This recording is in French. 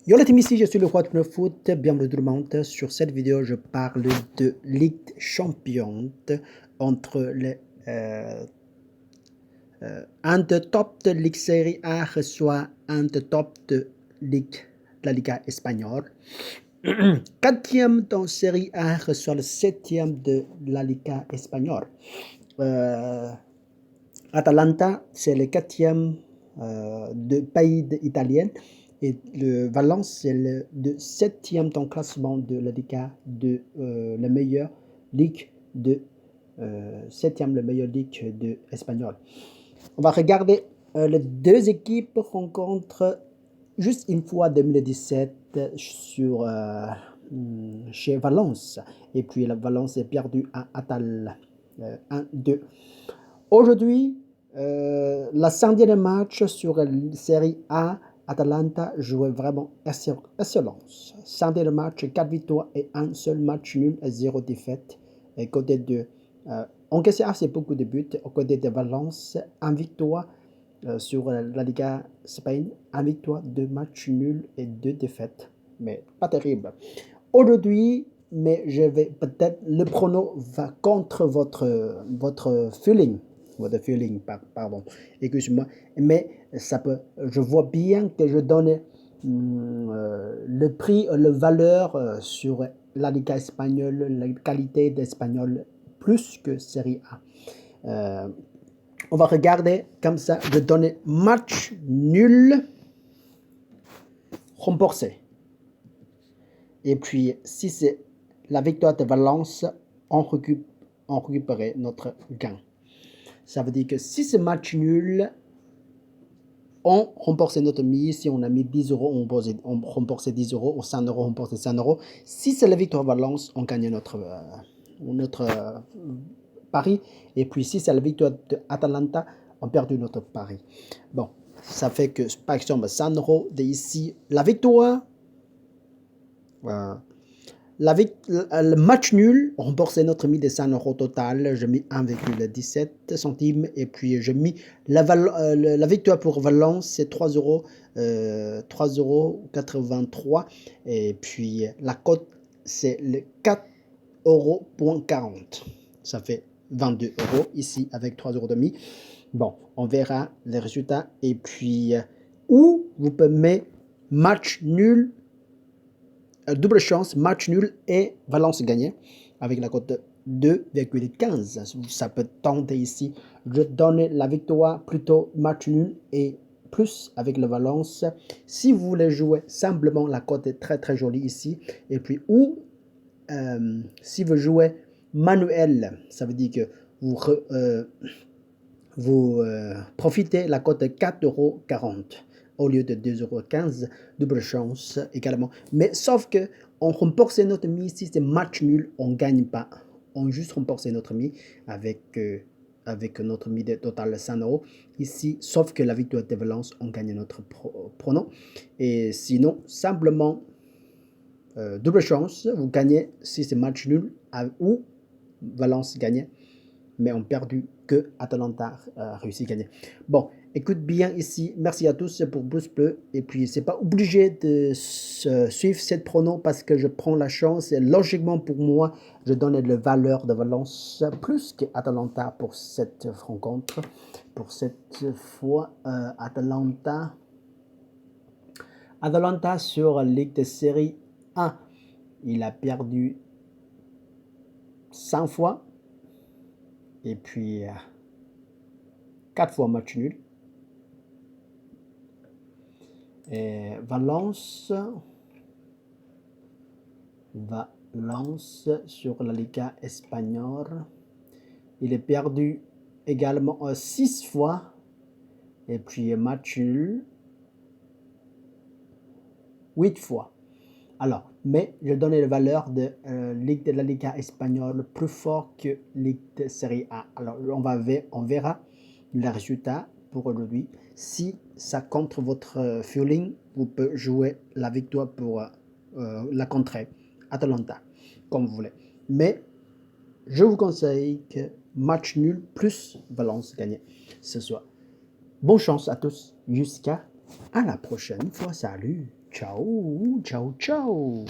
Yo les amis, ici je suis le roi de foot, bienvenue tout le monde. Sur cette vidéo, je parle de Ligue des Champions entre un de top de Ligue Série A reçoit un de top de la Liga espagnole. Quatrième dans Série A reçoit le septième de la Liga espagnole. Atalanta, c'est le quatrième de pays italien. Et le Valence, c'est le septième dans le classement de la Liga, de la meilleure ligue de septième, la meilleure ligue de espagnole. On va regarder les deux équipes rencontrent juste une fois en 2017 chez Valence. Et puis la Valence est perdu à Atal 1-2. Aujourd'hui, la 5e match sur la Série A, Atalanta jouait vraiment excellence. 5e match, 4 victoires et un seul match nul et 0 défaite. Et côté de encaissé assez beaucoup de buts. Au côté de Valence, 1 victoire sur la Liga Espagne, 1 victoire, 2 matchs nuls et 2 défaites. Mais pas terrible. Aujourd'hui, mais je vais peut-être, le prono va contre votre feeling. Votre feeling, pardon, excuse-moi, mais ça peut, je vois bien que je donne le prix, la valeur sur la Liga espagnole, la qualité d'espagnol plus que Série A. On va regarder comme ça, je donne match nul remboursé. Et puis, si c'est la victoire de Valence, on récupère notre gain. Ça veut dire que si c'est match nul, on rembourse notre mise. Si on a mis 10 euros, on rembourse 10 euros. Ou 100 euros, on rembourse 100 euros. Si c'est la victoire de Valence, on gagne notre pari. Et puis, si c'est la victoire de Atalanta, on perd notre pari. Bon, ça fait que, par exemple, 100 euros d'ici, la victoire. Le match nul, on rembourse notre mise de 100 euros total. Je mis 1,17 centimes. Et puis, je mis la victoire pour Valence, c'est 3 euros. 3,83 €. Et puis, la cote, c'est le 4 €.40. Ça fait 22 € ici avec 3 € demi. Bon, on verra les résultats. Et puis, où vous pouvez mettre match nul. Double chance, match nul et Valence gagné avec la cote de 2,15. Ça peut tenter ici. Je donne la victoire plutôt match nul et plus avec le Valence. Si vous voulez jouer simplement, la cote est très très jolie ici. Et puis, ou si vous jouez manuel, ça veut dire que vous profitez la cote de 4,40 € au lieu de 2,15 €, double chance également. Mais sauf que on rembourse notre mise, si c'est match nul, on ne gagne pas. On juste rembourse notre mise avec notre mise totale 100 €. Ici, sauf que la victoire de Valence, on gagne notre pronom. Et sinon, simplement, double chance, vous gagnez si c'est match nul ou Valence gagne. Mais on perdu que Atalanta a réussi à gagner. Bon, écoute bien ici. Merci à tous pour Boost Bleu. Et puis, c'est pas obligé de suivre cette pronom parce que je prends la chance. Et logiquement, pour moi, je donne la valeur de Valence plus qu'Atalanta pour cette rencontre. Pour cette fois, Atalanta sur la Ligue de Série A, il a perdu 100 fois. Et puis, 4 fois match nul. Et Valence sur la Liga espagnole. Il est perdu également 6 fois. Et puis, match nul 8 fois. Alors, mais je donne la valeur de la Liga espagnole plus fort que Ligue de Série A. Alors, on verra les résultats pour aujourd'hui. Si ça contre votre feeling, vous pouvez jouer la victoire pour la contrer, Atalanta, comme vous voulez. Mais je vous conseille que match nul plus Valence gagné ce soir. Bonne chance à tous. Jusqu'à la prochaine fois. Salut. Ciao, ciao, ciao.